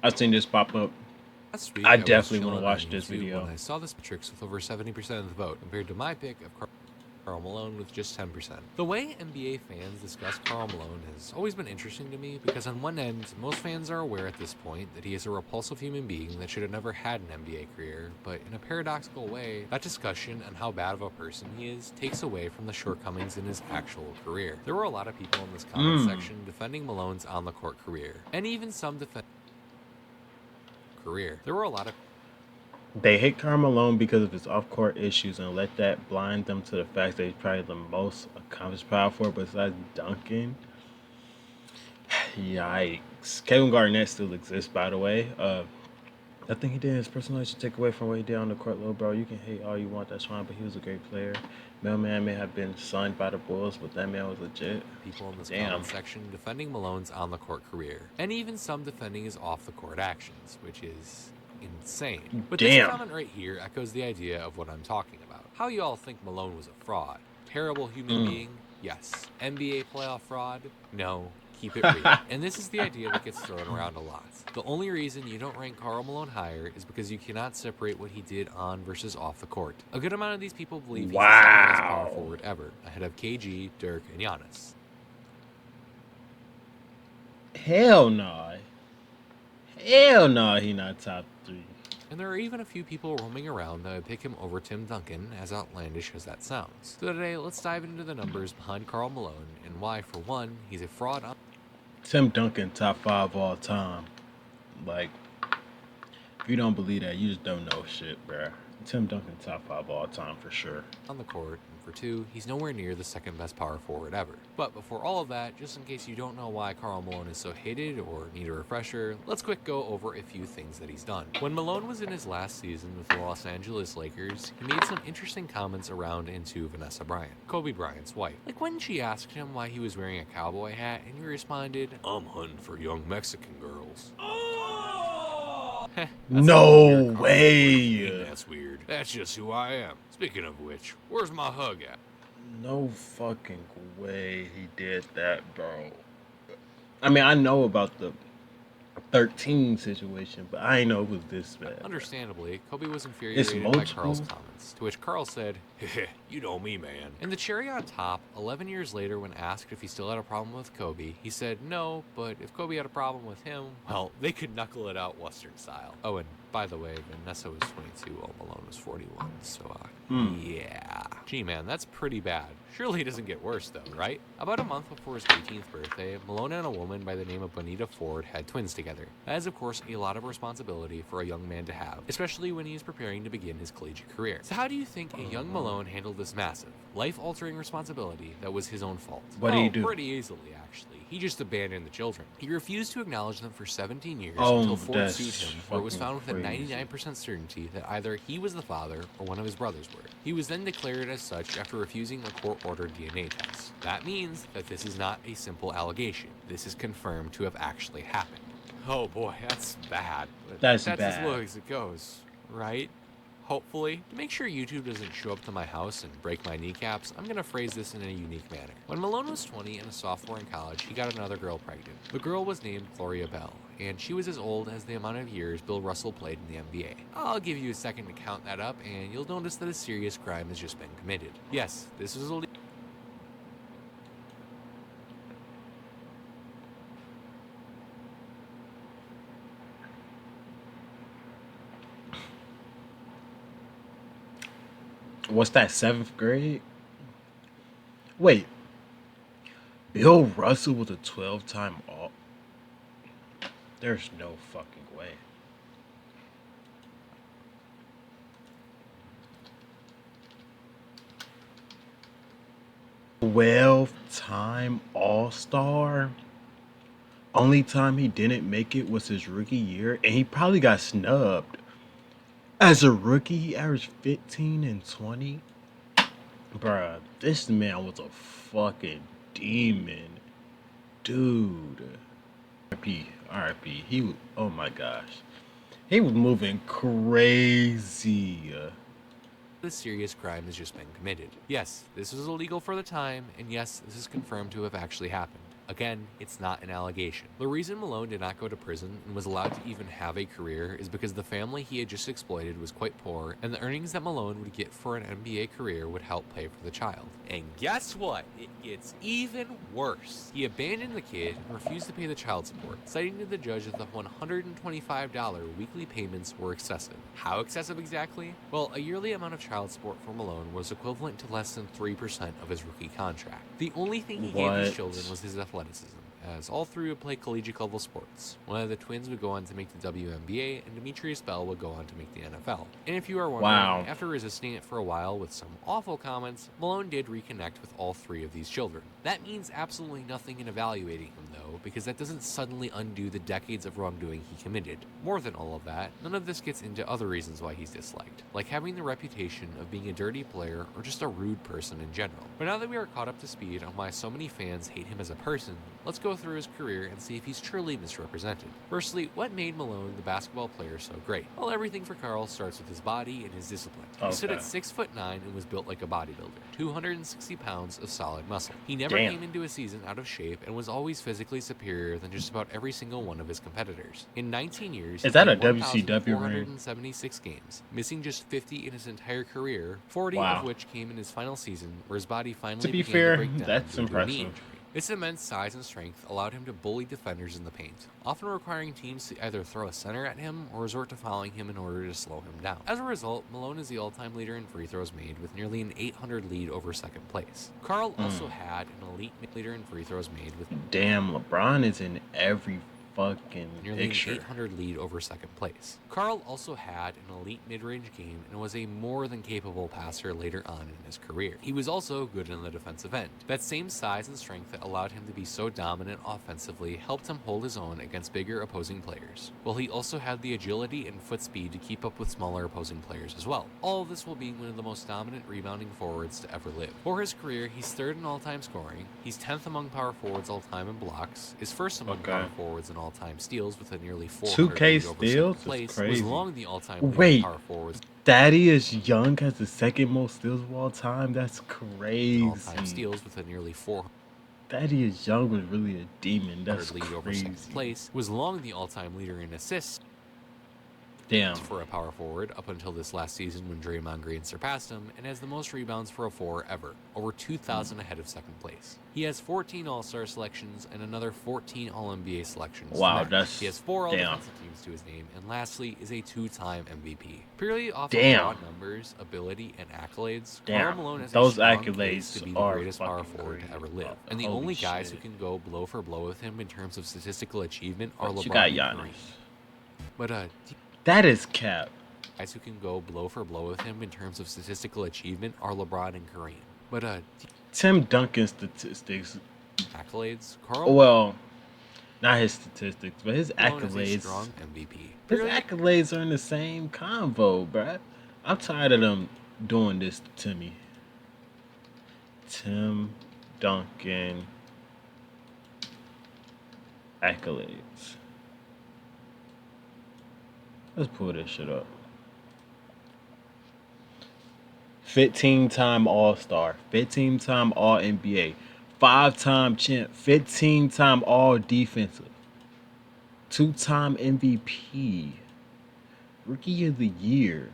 I've seen this pop up. Last week, I I was definitely want to chilling on watch this YouTube when video. I saw this matrix with over 70% of the vote, compared to my pick of Karl Malone with just 10%. The way NBA fans discuss Karl Malone has always been interesting to me because on one end, most fans are aware at this point that he is a repulsive human being that should have never had an NBA career, but in a paradoxical way, that discussion on how bad of a person he is takes away from the shortcomings in his actual career. There were a lot of people in this comment section defending Malone's on-the-court career, and even some defending career. There were a lot of They hate Karl Malone because of his off-court issues and let that blind them to the fact that he's probably the most accomplished power forward besides Duncan. Yikes. Kevin Garnett still exists, by the way. I think he did his personality to take away from what he did on the court, little bro. You can hate all you want, that's fine, but he was a great player. Mailman may have been signed by the Bulls, but that man was legit. people in this comment section defending Malone's on-the-court career, and even some defending his off-the-court actions, which is insane. But this comment right here echoes the idea of what I'm talking about. How you all think Malone was a fraud? Terrible human being? Yes. NBA playoff fraud? No. Keep it real. And this is the idea that gets thrown around a lot. The only reason you don't rank Karl Malone higher is because you cannot separate what he did on versus off the court. A good amount of these people believe he's the second best power forward ever, ahead of KG, Dirk, and Giannis. Hell no. Hell no, he not top 3. And there are even a few people roaming around that would pick him over Tim Duncan, as outlandish as that sounds. So today, let's dive into the numbers behind Karl Malone and why, for one, he's a fraud on Tim Duncan, top 5 all time. Like, if you don't believe that, you just don't know shit, bruh. Tim Duncan, top 5 all time for sure. On the court, and for two, he's nowhere near the second best power forward ever. But before all of that, just in case you don't know why Karl Malone is so hated or need a refresher, let's quick go over a few things that he's done. When Malone was in his last season with the Los Angeles Lakers, he made some interesting comments around into Vanessa Bryant, Kobe Bryant's wife. Like when she asked him why he was wearing a cowboy hat, and he responded, "I'm hunting for young Mexican girls." No way. That's weird. That's just who I am. Speaking of which, where's my hug at? No fucking way he did that, bro. I mean, I know about the 13 situation, but I didn't know it was this bad. Understandably, Kobe was infuriated by Karl's comments, to which Karl said, "You know me, man." And the cherry on top, 11 years later when asked if he still had a problem with Kobe, he said no, but if Kobe had a problem with him, well, they could knuckle it out Western style. Oh, and by the way, Vanessa was 22 while Malone was 41, so yeah. Gee, man, that's pretty bad. Surely it doesn't get worse, though, right? About a month before his 18th birthday, Malone and a woman by the name of Bonita Ford had twins together. That is, of course, a lot of responsibility for a young man to have, especially when he is preparing to begin his collegiate career. So how do you think a young Malone handled this massive, life-altering responsibility that was his own fault? What did he do? Pretty easily, actually. He just abandoned the children. He refused to acknowledge them for 17 years until Ford sued him, where it was found with a 99% certainty that either he was the father or one of his brothers were. He was then declared as such after refusing a court-ordered DNA test. That means that this is not a simple allegation. This is confirmed to have actually happened. Oh boy, that's bad. But that's bad. As low as it goes, right? Hopefully. To make sure YouTube doesn't show up to my house and break my kneecaps, I'm gonna phrase this in a unique manner. When Malone was 20 and a sophomore in college, he got another girl pregnant. The girl was named Gloria Bell, and she was as old as the amount of years Bill Russell played in the NBA. I'll give you a second to count that up, and you'll notice that a serious crime has just been committed. Yes, this was illegal. What's that, 7th grade? Wait. Bill Russell was a 12-time all. There's no fucking way. 12-time All-Star? Only time he didn't make it was his rookie year, and he probably got snubbed. As a rookie, he averaged 15 and 20. Bruh, this man was a fucking demon. Dude. RIP. He was, oh my gosh. He was moving crazy. This serious crime has just been committed. Yes, this was illegal for the time, and yes, this is confirmed to have actually happened. Again, it's not an allegation. The reason Malone did not go to prison and was allowed to even have a career is because the family he had just exploited was quite poor, and the earnings that Malone would get for an NBA career would help pay for the child. And guess what? It gets even worse. He abandoned the kid and refused to pay the child support, citing to the judge that the $125 weekly payments were excessive. How excessive exactly? Well, a yearly amount of child support for Malone was equivalent to less than 3% of his rookie contract. The only thing he gave his children was his athleticism, as all three would play collegiate level sports. One of the twins would go on to make the WNBA, and Demetrius Bell would go on to make the NFL. And if you are wondering, after resisting it for a while with some awful comments, Malone did reconnect with all three of these children. That means absolutely nothing in evaluating him though, because that doesn't suddenly undo the decades of wrongdoing he committed. More than all of that, none of this gets into other reasons why he's disliked, like having the reputation of being a dirty player or just a rude person in general. But now that we are caught up to speed on why so many fans hate him as a person, let's go through his career and see if he's truly misrepresented. Firstly, what made Malone the basketball player so great? Well, everything for Karl starts with his body and his discipline. He stood at 6'9" and was built like a bodybuilder, 260 pounds of solid muscle. He never came into a season out of shape and was always physically superior than just about every single one of his competitors. In 19 years, he played 1,476 games, missing just 50 in his entire career, 40 of which came in his final season, where his body finally began to break down that's due to a knee impressive. injury. Its immense size and strength allowed him to bully defenders in the paint, often requiring teams to either throw a center at him or resort to fouling him in order to slow him down. As a result, Malone is the all-time leader in free throws made with nearly an 800 lead over second place. Karl also had an elite leader in free throws made with LeBron is in every fucking nearly picture. An 800 lead over second place. Karl also had an elite mid-range game and was a more than capable passer later on in his career. He was also good in the defensive end. That same size and strength that allowed him to be so dominant offensively helped him hold his own against bigger opposing players, while he also had the agility and foot speed to keep up with smaller opposing players as well. All of this while being one of the most dominant rebounding forwards to ever live. For his career, he's third in all-time scoring, he's 10th among power forwards all-time in blocks, is first among power forwards in all-time steals with a nearly 400 2K over steals second place, is crazy. was long the all-time leader in power forwards. Thaddeus Young has the second most steals of all time. That's crazy. All-time steals with a nearly 400 Thaddeus Young was really a demon. That's lead over second place, was long the all-time leader in assists. For a power forward up until this last season when Draymond Green surpassed him, and has the most rebounds for a 4 ever, over 2,000 ahead of second place. He has 14 All-Star selections and another 14 All-NBA selections. Wow, he has 4 All-Defensive teams to his name, and lastly is a 2-time MVP. Purely off of raw numbers, ability, and accolades, Karl Malone has those a strong accolades case to be the greatest power forward to ever live. And the only guys who can go blow for blow with him in terms of statistical achievement are LeBron and Kareem. But that is cap. Guys who can go blow for blow with him in terms of statistical achievement are LeBron and Kareem. But Tim Duncan's statistics, accolades, Karl. Well, not his statistics, but his accolades. Strong MVP. His accolades are in the same convo, bruh. I'm tired of them doing this to me. Tim Duncan accolades. Let's pull this shit up. 15-time All-Star, 15-time All-NBA, 5-time champ, 15-time All-Defensive, 2-time MVP, Rookie of the Year,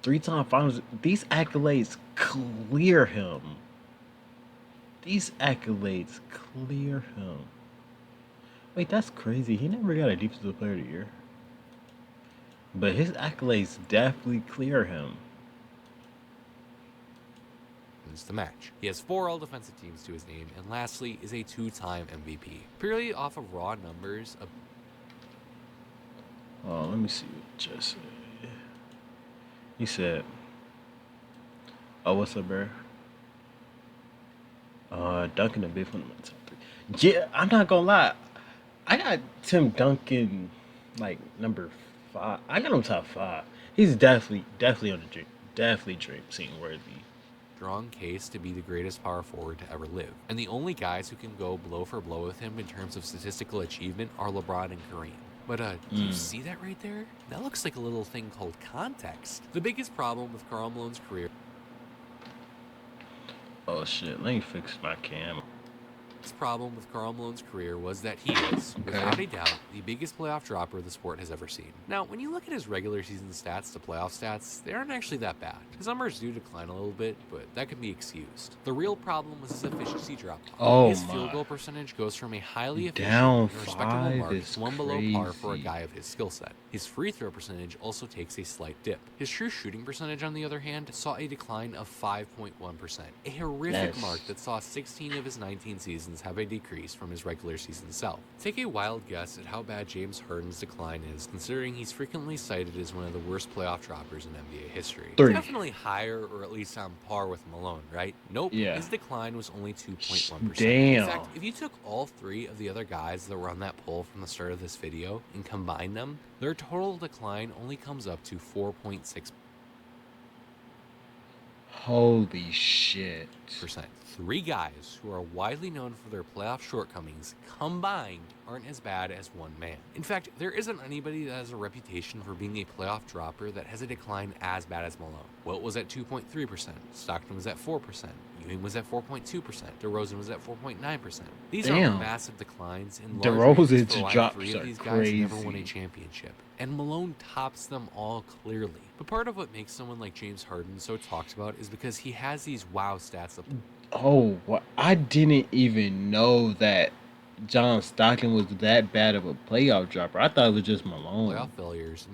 3-time Finals. These accolades clear him. Wait, that's crazy. He never got a Defensive Player of the Year. But his accolades definitely clear him. The match. He has 4 all-defensive teams to his name, and lastly is a 2-time MVP. Purely off of raw numbers. Let me see what Jess said. He said, what's up, bro? Duncan a big one of my top 3. Yeah, I'm not gonna lie. I got Tim Duncan like number 5. I got him top 5. He's definitely on the dream scene worthy. Strong case to be the greatest power forward to ever live. And the only guys who can go blow for blow with him in terms of statistical achievement are LeBron and Kareem. But do you see that right there? That looks like a little thing called context. The biggest problem with Karl Malone's career. Oh shit, let me fix my cam. This problem with Karl Malone's career was that he is, without a doubt, the biggest playoff dropper the sport has ever seen. Now, when you look at his regular season stats to playoff stats, they aren't actually that bad. His numbers do decline a little bit, but that can be excused. The real problem was his efficiency drop-off. His field goal percentage goes from a highly efficient and respectable mark to one below par for a guy of his skill set. His free throw percentage also takes a slight dip. His true shooting percentage, on the other hand, saw a decline of 5.1%, a horrific mark that saw 16 of his 19 seasons have a decrease from his regular season self. Take a wild guess at how bad James Harden's decline is, considering he's frequently cited as one of the worst playoff droppers in NBA history. 3. Definitely higher, or at least on par with Malone, right? Nope. Yeah. His decline was only 2.1%. Damn. In fact, if you took all 3 of the other guys that were on that poll from the start of this video and combined them, their total decline only comes up to 4.6%. Holy shit. 3 guys who are widely known for their playoff shortcomings combined aren't as bad as one man. In fact, there isn't anybody that has a reputation for being a playoff dropper that has a decline as bad as Malone. Wilt was at 2.3%, Stockton was at 4%, Ewing was at 4.2%, DeRozan was at 4.9%. These are massive declines, and DeRozan's drops 3 of these are guys crazy. never won a championship. And Malone tops them all clearly. But part of what makes someone like James Harden so talked about is because he has these wow stats. Oh, well, I didn't even know that John Stockton was that bad of a playoff dropper. I thought it was just Malone. Playoff failures.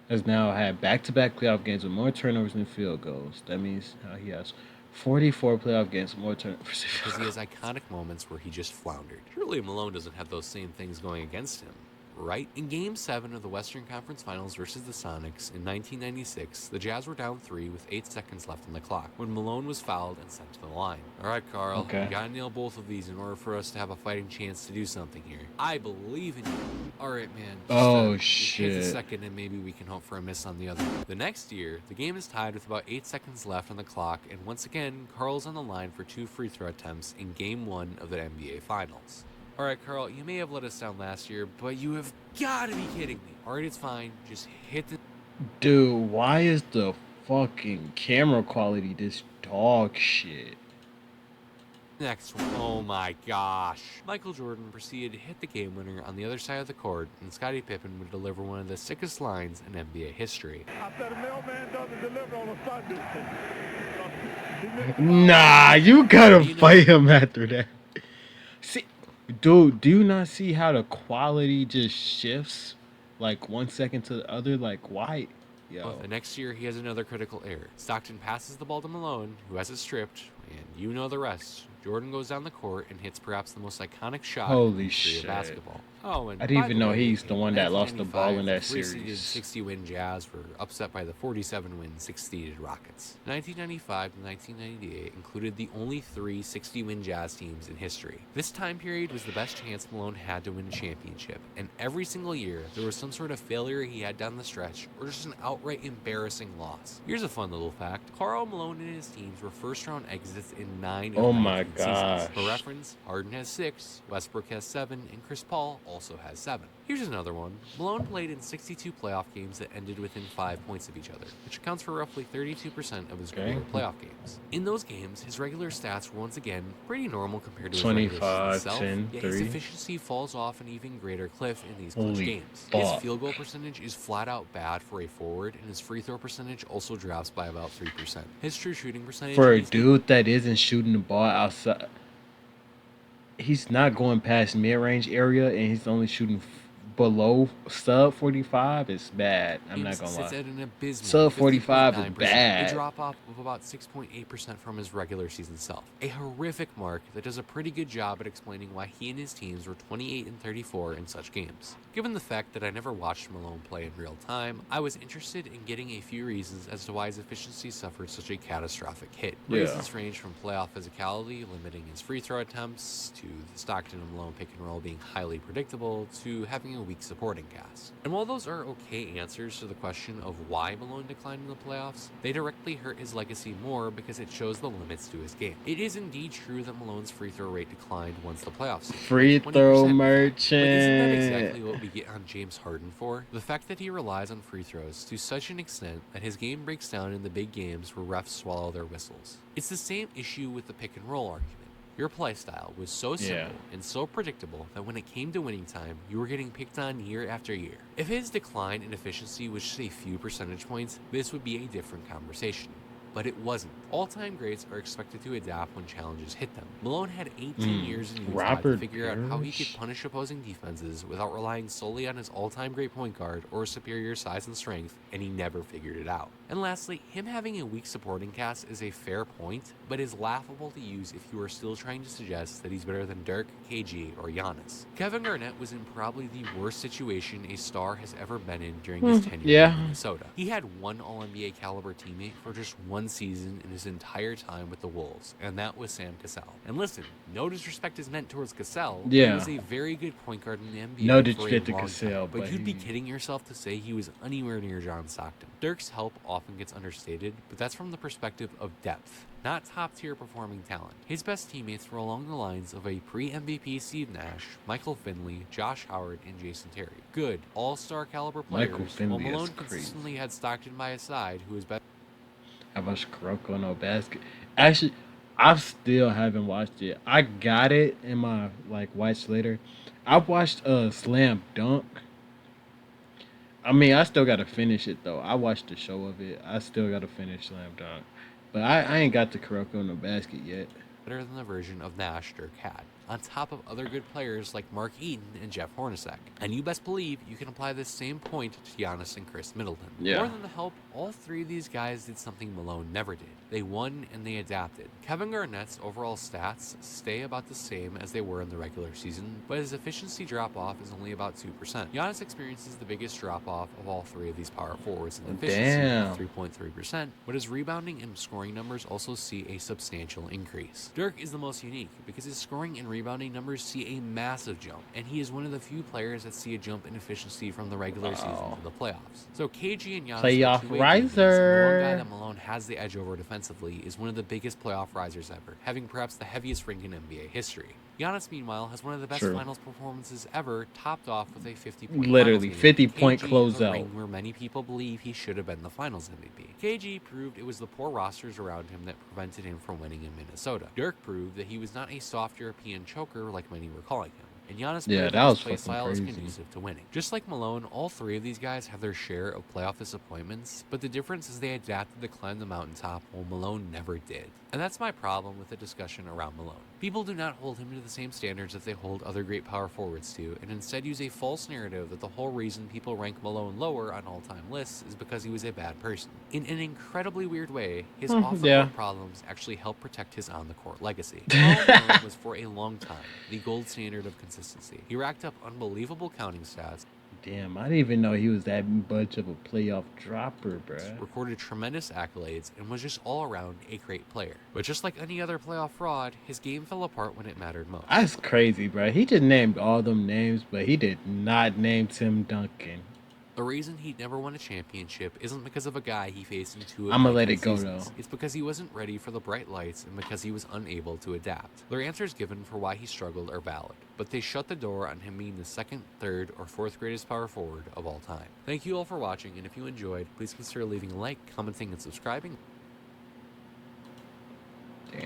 Has now had back-to-back playoff games with more turnovers than field goals. That means he has 44 playoff games with more turnovers. Because he has iconic moments where he just floundered. Surely Malone doesn't have those same things going against him, right? In Game 7 of the Western Conference Finals versus the Sonics in 1996, the Jazz were down 3 with 8 seconds left on the clock when Malone was fouled and sent to the line. All right, Karl, you gotta nail both of these in order for us to have a fighting chance to do something here. I believe in you. All right, man. Shit. Hit the second and maybe we can hope for a miss on the other. The next year, the game is tied with about 8 seconds left on the clock, and once again, Karl's on the line for 2 free throw attempts in Game 1 of the NBA Finals. All right, Karl, you may have let us down last year, but you have got to be kidding me. All right, it's fine. Just hit the... Dude, why is the fucking camera quality this dog shit? Next one. Oh my gosh. Michael Jordan proceeded to hit the game winner on the other side of the court, and Scottie Pippen would deliver one of the sickest lines in NBA history. I said a mailman doesn't deliver on a Sunday. Nah, you gotta fight him after that. See, dude, do you not see how the quality just shifts like 1 second to the other? Like, why? Yo. The next year, he has another critical error. Stockton passes the ball to Malone, who has it stripped, and you know the rest. Jordan goes down the court and hits perhaps the most iconic shot in the history of basketball. Oh, and I didn't even know he's the one that lost the ball in that the series. 60-win Jazz were upset by the 47-win 6-seeded Rockets. 1995 to 1998 included the only 3 60-win Jazz teams in history. This time period was the best chance Malone had to win a championship, and every single year there was some sort of failure he had down the stretch or just an outright embarrassing loss. Here's a fun little fact. Karl Malone and his teams were first-round exits in 9 of 19 seasons. For reference, Harden has 6, Westbrook has 7, and Chris Paul also has 7. Here's another one. Malone played in 62 playoff games that ended within 5 points of each other, which accounts for roughly 32% of his regular playoff games. In those games, his regular stats were once again pretty normal compared to his regular season self, yet his efficiency falls off an even greater cliff in these clutch games. His field goal percentage is flat out bad for a forward, and his free throw percentage also drops by about 3%. His true shooting percentage for a dude that isn't shooting the ball outside, he's not going past mid-range area, and he's only shooting below sub 45. It's bad. I'm not gonna lie. At an abysmal sub 45 is bad. A drop off of about 6.8% from his regular season self. A horrific mark that does a pretty good job at explaining why he and his teams were 28 and 34 in such games. Given the fact that I never watched Malone play in real time, I was interested in getting a few reasons as to why his efficiency suffered such a catastrophic hit. Reasons range from playoff physicality, limiting his free throw attempts, to the Stockton and Malone pick and roll being highly predictable, to having a weak supporting cast. And while those are okay answers to the question of why Malone declined in the playoffs, they directly hurt his legacy more because it shows the limits to his game. It is indeed true that Malone's free throw rate declined once the playoffs hit. Free throw merchant. But isn't that exactly what we get on James Harden for? The fact that he relies on free throws to such an extent that his game breaks down in the big games where refs swallow their whistles. It's the same issue with the pick and roll argument. Your play style was so simple and so predictable that when it came to winning time, you were getting picked on year after year. If his decline in efficiency was just a few percentage points, this would be a different conversation. But it wasn't. All-time greats are expected to adapt when challenges hit them. Malone had 18 years in Utah to figure out how he could punish opposing defenses without relying solely on his all-time great point guard or superior size and strength, and he never figured it out. And lastly, him having a weak supporting cast is a fair point, but is laughable to use if you are still trying to suggest that he's better than Dirk, KG, or Giannis. Kevin Garnett was in probably the worst situation a star has ever been in during his tenure in Minnesota. He had one All-NBA caliber teammate for just one season in his entire time with the Wolves, and that was Sam Cassell. And listen, no disrespect is meant towards Cassell. He was a very good point guard in the NBA no for a disrespect to long Cassell, time, but you'd be kidding yourself to say he was anywhere near John Stockton. Dirk's help often gets understated, but that's from the perspective of depth, not top-tier performing talent. His best teammates were along the lines of a pre-MVP Steve Nash, Michael Finley, Josh Howard, and Jason Terry. Good, all-star caliber players, while Malone consistently had Stockton by his side, who was better. How much Kuroko no basket? Actually, I still haven't watched it. I got it in my watch later. I watched Slam Dunk. I mean, I still gotta finish it though. I watched the show of it. I still gotta finish Slam Dunk, but I ain't got the Kuroko no basket yet. Better than the version of Nash Dirk had, on top of other good players like Mark Eaton and Jeff Hornacek. And you best believe you can apply this same point to Giannis and Chris Middleton. More than the help, all three of these guys did something Malone never did. They won and they adapted. Kevin Garnett's overall stats stay about the same as they were in the regular season, but his efficiency drop-off is only about 2%. Giannis experiences the biggest drop-off of all three of these power forwards in efficiency, 3.3%, but his rebounding and scoring numbers also see a substantial increase. Dirk is the most unique because his scoring and rebounding numbers see a massive jump, and he is one of the few players that see a jump in efficiency from the regular season to the playoffs. So KG and Giannis Playoff are two-way riser. demons, and the one guy that Malone has the edge over defensively is one of the biggest playoff risers ever, having perhaps the heaviest ring in NBA history. Giannis, meanwhile, has one of the best finals performances ever, topped off with a 50-point literally 50-point closeout, closeout, where many people believe he should have been the Finals MVP. KG proved it was the poor rosters around him that prevented him from winning in Minnesota. Dirk proved that he was not a soft European choker like many were calling him. And Giannis proved that his play style is conducive to winning. Just like Malone, all three of these guys have their share of playoff disappointments, but the difference is they adapted to climb the mountaintop while Malone never did. And that's my problem with the discussion around Malone. People do not hold him to the same standards that they hold other great power forwards to, and instead use a false narrative that the whole reason people rank Malone lower on all-time lists is because he was a bad person. In an incredibly weird way, his off-the-court problems actually help protect his on-the-court legacy. Malone was for a long time the gold standard of consistency. He racked up unbelievable counting stats. Damn, I didn't even know he was that much of a playoff dropper, bruh. Recorded tremendous accolades and was just all around a great player. But just like any other playoff fraud, his game fell apart when it mattered most. That's crazy, bruh. He just named all them names, but he did not name Tim Duncan. The reason he never won a championship isn't because of a guy he faced in two of I'm gonna let it go though. It's because he wasn't ready for the bright lights and because he was unable to adapt. Their answers given for why he struggled are valid, but they shut the door on him being the second, third, or fourth greatest power forward of all time. Thank you all for watching, and if you enjoyed, please consider leaving a like, commenting, and subscribing. Damn.